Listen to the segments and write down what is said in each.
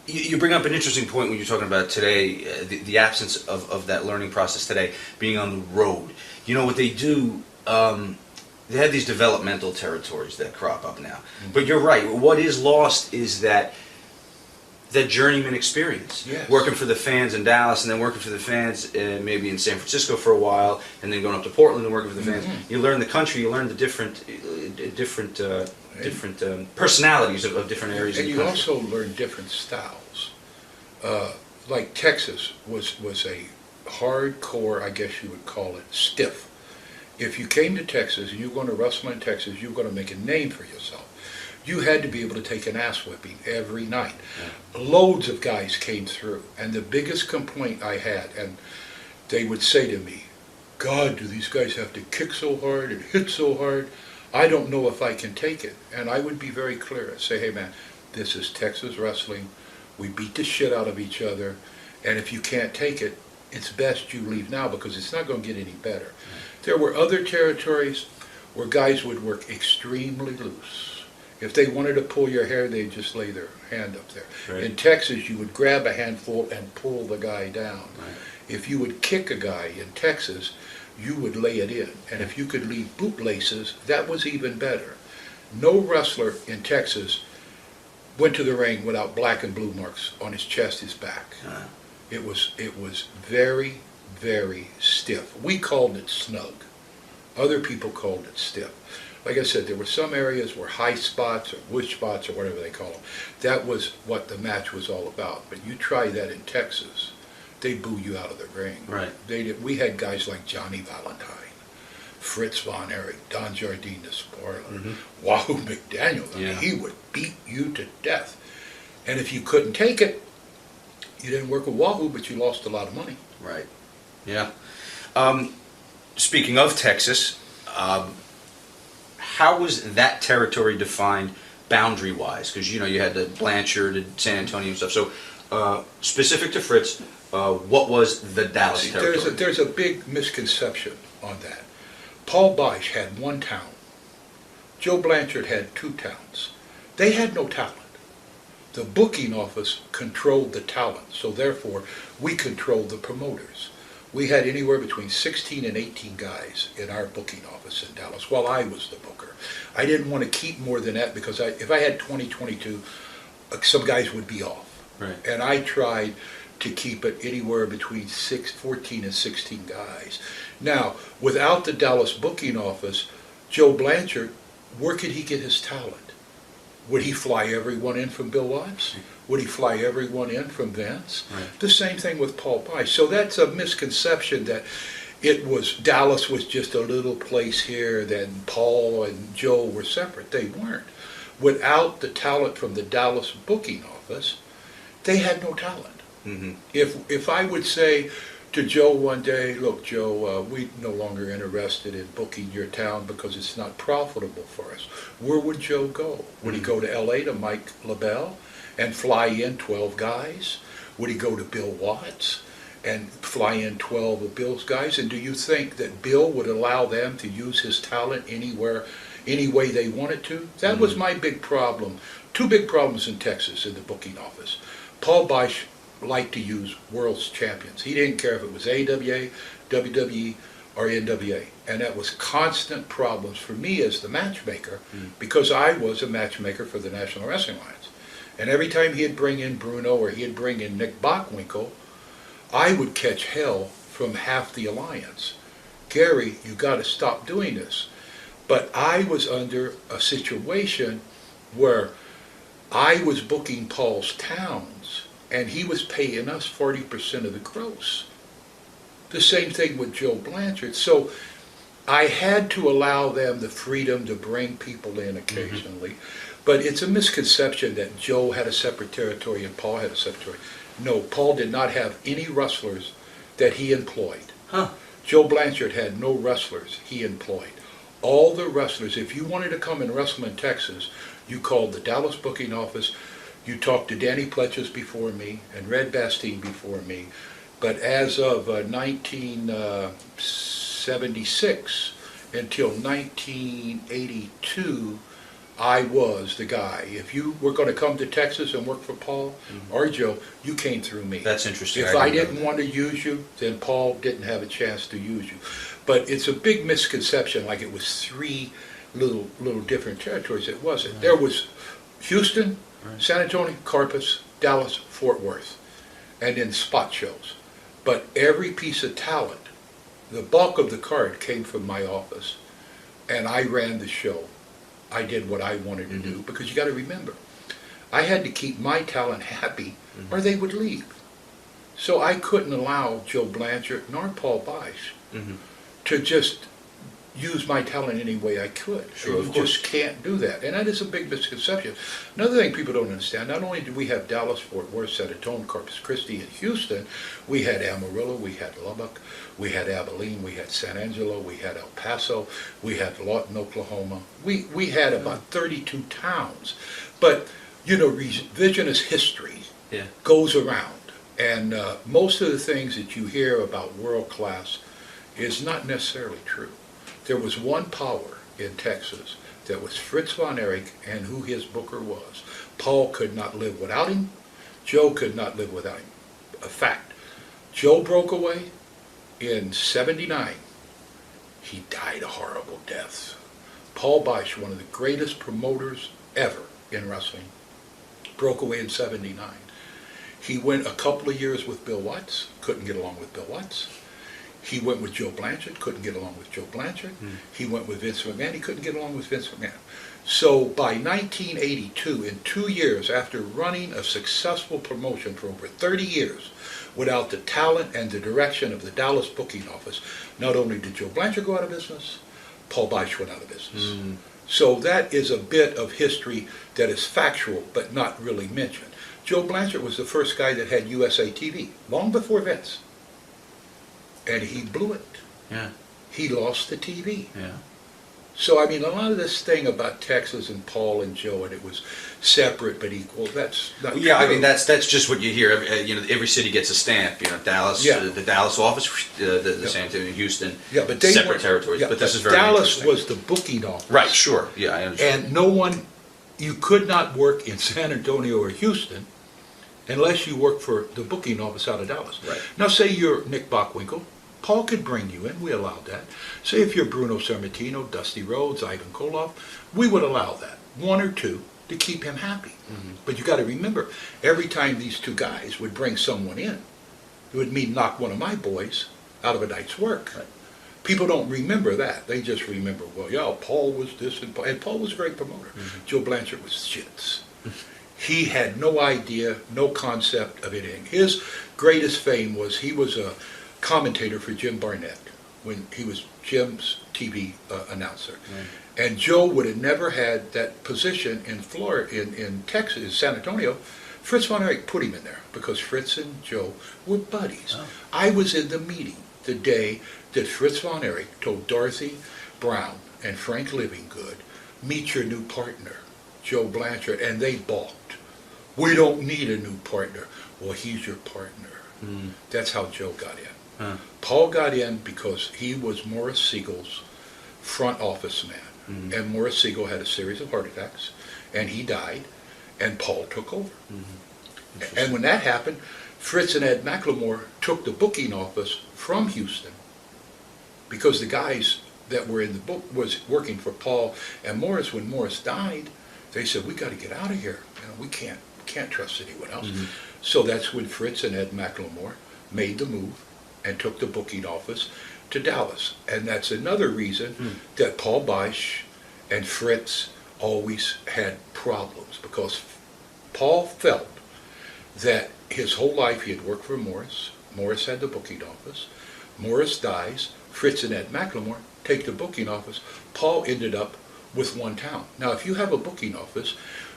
You bring up an interesting point when you're talking about today, the absence of that learning process today, being on the road. You know what they do? They have these developmental territories that crop up now. But you're right. What is lost is that journeyman experience. Yes. Working for the fans in Dallas, and then working for the fans maybe in San Francisco for a while, and then going up to Portland and working for the fans. You learn the country. You learn the different personalities of different areas. And of the you country. also learn different styles. Like Texas was a hardcore, I guess you would call it, stiff. If you came to Texas and you were going to wrestle in Texas, you were going to make a name for yourself. You had to be able to take an ass whipping every night. Yeah. Loads of guys came through, and the biggest complaint I had, and they would say to me, God, do these guys have to kick so hard and hit so hard? I don't know if I can take it. And I would be very clear and say, hey man, this is Texas wrestling. We beat the shit out of each other, and if you can't take it, it's best you leave now because it's not going to get any better. Yeah. There were other territories where guys would work extremely loose. If they wanted to pull your hair, they'd just lay their hand up there. Right. In Texas, you would grab a handful and pull the guy down. Right. If you would kick a guy in Texas, you would lay it in. And if you could leave bootlaces, that was even better. No wrestler in Texas went to the ring without black and blue marks on his chest, his back. It was very, very stiff. We called it snug. Other people called it stiff. Like I said, there were some areas where high spots or wood spots or whatever they call them. That was what the match was all about. But you try that in Texas, they boo you out of the ring. Right. We had guys like Johnny Valentine, Fritz Von Erich, Don Jardine the Spoiler, Wahoo McDaniel. I mean, he would beat you to death. And if you couldn't take it, you didn't work with Wahoo, but you lost a lot of money. Right. Yeah. Speaking of Texas, how was that territory defined boundary-wise? Because, you know, you had the Blanchard and San Antonio and stuff. So, specific to Fritz, what was the Dallas territory? There's a big misconception on that. Paul Boesch had one town. Joe Blanchard had two towns. They had no talent. The booking office controlled the talent, so therefore we controlled the promoters. We had anywhere between 16 and 18 guys in our booking office in Dallas while I was the booker. I didn't want to keep more than that because if I had 20, 22, some guys would be off. Right. And I tried to keep it anywhere between 14 and 16 guys. Now, without the Dallas booking office, Joe Blanchard, where could he get his talent? Would he fly everyone in from Bill Watts? Would he fly everyone in from Vince? Right. The same thing with Paul Boesch. So that's a misconception that Dallas was just a little place here, then Paul and Joe were separate. They weren't. Without the talent from the Dallas booking office, they had no talent. Mm-hmm. If I would say to Joe one day, look, Joe, we're no longer interested in booking your town because it's not profitable for us, where would Joe go? Would he go to L.A. to Mike LaBelle and fly in 12 guys? Would he go to Bill Watts and fly in 12 of Bill's guys? And do you think that Bill would allow them to use his talent anywhere, any way they wanted to? That was my big problem. Two big problems in Texas in the booking office. Paul Boesch liked to use world's champions. He didn't care if it was AWA, WWE, or NWA. And that was constant problems for me as the matchmaker because I was a matchmaker for the National Wrestling Alliance. And every time he'd bring in Bruno or he'd bring in Nick Bockwinkel, I would catch hell from half the alliance. Gary, you got to stop doing this. But I was under a situation where I was booking Paul's towns and he was paying us 40% of the gross. The same thing with Joe Blanchard. So I had to allow them the freedom to bring people in occasionally. But it's a misconception that Joe had a separate territory and Paul had a separate territory. No, Paul did not have any wrestlers that he employed. Joe Blanchard had no wrestlers he employed. All the wrestlers, if you wanted to come and wrestle in Texas, you called the Dallas booking office. You talked to Danny Pletches before me and Red Bastine before me. But as of 1976 until 1982, I was the guy. If you were going to come to Texas and work for Paul or Joe, you came through me. That's interesting. If I didn't want to use you, then Paul didn't have a chance to use you. But it's a big misconception, like it was three little different territories. It wasn't. There was Houston, San Antonio, Corpus, Dallas, Fort Worth, and then spot shows. But every piece of talent, the bulk of the card came from my office, and I ran the show. I did what I wanted to do, because you got to remember, I had to keep my talent happy or they would leave. So I couldn't allow Joe Blanchard nor Paul Bosch to just use my talent any way I could. Sure, of you course. just can't do that. And that is a big misconception. Another thing people don't understand, not only did we have Dallas, Fort Worth, San Antonio, Corpus Christi, and Houston, we had Amarillo, we had Lubbock, we had Abilene, we had San Angelo, we had El Paso, we had Lawton, Oklahoma. We had about 32 towns. But, you know, revisionist history goes around. And most of the things that you hear about world class is not necessarily true. There was one power in Texas that was Fritz von Erich and who his booker was. Paul could not live without him. Joe could not live without him. A fact. Joe broke away in '79. He died a horrible death. Paul Bosch, one of the greatest promoters ever in wrestling, broke away in '79. He went a couple of years with Bill Watts, couldn't get along with Bill Watts. He went with Joe Blanchard, couldn't get along with Joe Blanchard. He went with Vince McMahon, he couldn't get along with Vince McMahon. So by 1982, in 2 years after running a successful promotion for over 30 years, without the talent and the direction of the Dallas booking office, not only did Joe Blanchard go out of business, Paul Bosch went out of business. So that is a bit of history that is factual, but not really mentioned. Joe Blanchard was the first guy that had USA TV, long before Vince. And he blew it. Yeah. He lost the TV. Yeah. So, I mean, a lot of this thing about Texas and Paul and Joe, and it was separate but equal, that's not Yeah, true. I mean that's just what you hear. You know, every city gets a stamp. You know, Dallas, the Dallas office, the same thing. Houston, but they separate weren't- territories. yeah, but this is very Dallas interesting. was the booking office. Right. Sure. Yeah, I understand. And no one, you could not work in San Antonio or Houston unless you worked for the booking office out of Dallas. Right. Now, say you're Nick Bockwinkel, Paul could bring you in, we allowed that. Say if you're Bruno Sammartino, Dusty Rhodes, Ivan Koloff, we would allow that, one or two, to keep him happy. But you got to remember, every time these two guys would bring someone in, it would mean knock one of my boys out of a night's work. Right. People don't remember that. They just remember, well, yeah, Paul was this, and Paul was a great promoter. Joe Blanchard was shits. He had no idea, no concept of anything. His greatest fame was he was a commentator for Jim Barnett when he was Jim's TV announcer. And Joe would have never had that position in Florida, in Texas, in San Antonio. Fritz von Erich put him in there because Fritz and Joe were buddies. I was in the meeting the day that Fritz von Erich told Dorothy Brown and Frank Livingood, meet your new partner, Joe Blanchard, and they balked. We don't need a new partner. Well, he's your partner. That's how Joe got in. Paul got in because he was Morris Siegel's front office man. And Morris Siegel had a series of heart attacks, and he died, and Paul took over. And when that happened, Fritz and Ed McLemore took the booking office from Houston because the guys that were in the book was working for Paul and Morris. When Morris died, they said, we got to get out of here. You know, we can't trust anyone else. So that's when Fritz and Ed McLemore made the move and took the booking office to Dallas. And that's another reason that Paul Bosch and Fritz always had problems, because Paul felt that his whole life he had worked for Morris. Morris had the booking office. Morris dies. Fritz and Ed McLemore take the booking office. Paul ended up with one town. Now, if you have a booking office,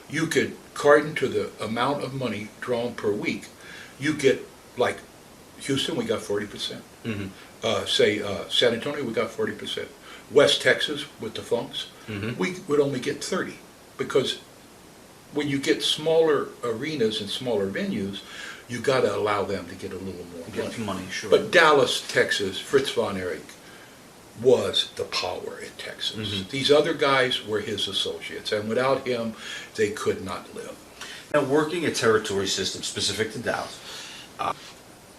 you could, according to the amount of money drawn per week, you get, like Houston, we got 40%. San Antonio, we got 40%. West Texas, with the Funks, we would only get 30, because when you get smaller arenas and smaller venues, you got to allow them to get a little more money. Sure. But Dallas, Texas, Fritz von Erich, was the power in Texas. Mhm. These other guys were his associates, and without him, they could not live. Now, working a territory system specific to Dallas,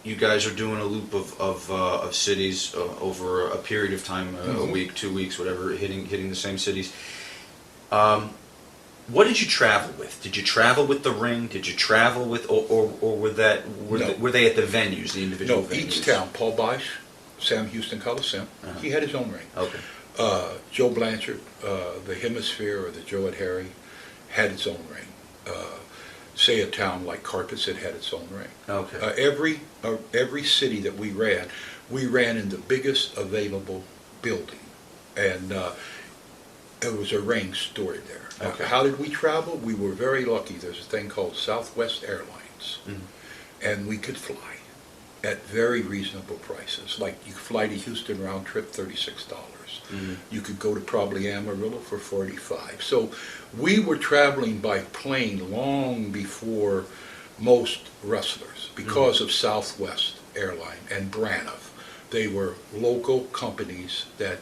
you guys are doing a loop of cities over a period of time, a Mhm. week, 2 weeks, whatever, hitting the same cities. What did you travel with? Did you travel with the ring? Did you travel with, or were No. were they at the venues, the individual No, venues? each town, Paul Bosch, Sam Houston Coliseum, Uh-huh. he had his own ring. Okay. Joe Blanchard, the Hemisphere, or the Joe at Harry, had its own ring. Say a town like Carpus, it had its own ring. Okay. Every city that we ran in the biggest available building, and it was a ring stored there. Okay. How did we travel? We were very lucky. There's a thing called Southwest Airlines, Mhm. and we could fly at very reasonable prices. Like you could fly to Houston round trip, $36. Mhm. You could go to probably Amarillo for 45. So we were traveling by plane long before most wrestlers because of Southwest Airline and Braniff. They were local companies that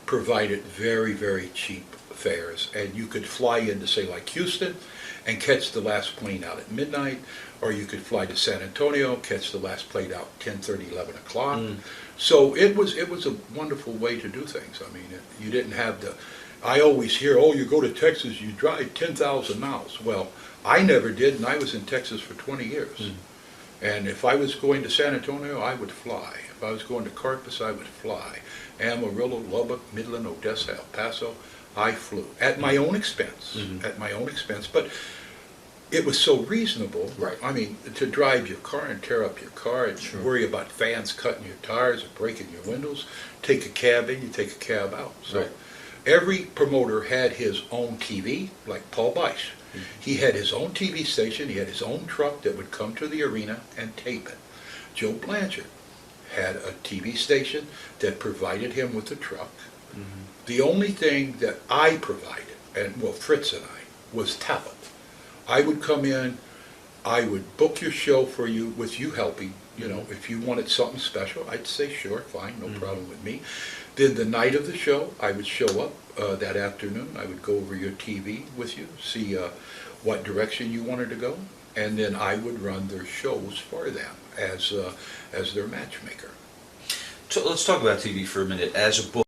provided very, very cheap fares, and you could fly into, say, like Houston and catch the last plane out at midnight, or you could fly to San Antonio, catch the last plane out 10:30, 11 o'clock. Mm. So it was a wonderful way to do things. I mean, you didn't have the, I always hear, oh, you go to Texas, you drive 10,000 miles. Well, I never did, and I was in Texas for 20 years. Mm. And if I was going to San Antonio, I would fly. If I was going to Carpus, I would fly. Amarillo, Lubbock, Midland, Odessa, El Paso, I flew at my own expense, Mhm. at my own expense. But it was so reasonable. Right. I mean, to drive your car and tear up your car and Sure. worry about fans cutting your tires or breaking your windows, take a cab in, you take a cab out. So Right. every promoter had his own TV, like Paul Bosch. He had his own TV station, he had his own truck that would come to the arena and tape it. Joe Blanchard had a TV station that provided him with a truck. Mhm. The only thing that I provided, and well, Fritz and I, was talent. I would come in, I would book your show for you with you helping. You know, if you wanted something special, I'd say sure, fine, no Mhm. problem with me. Then the night of the show, I would show up that afternoon. I would go over your TV with you, see what direction you wanted to go, and then I would run their shows for them as their matchmaker. So let's talk about TV for a minute. As a book.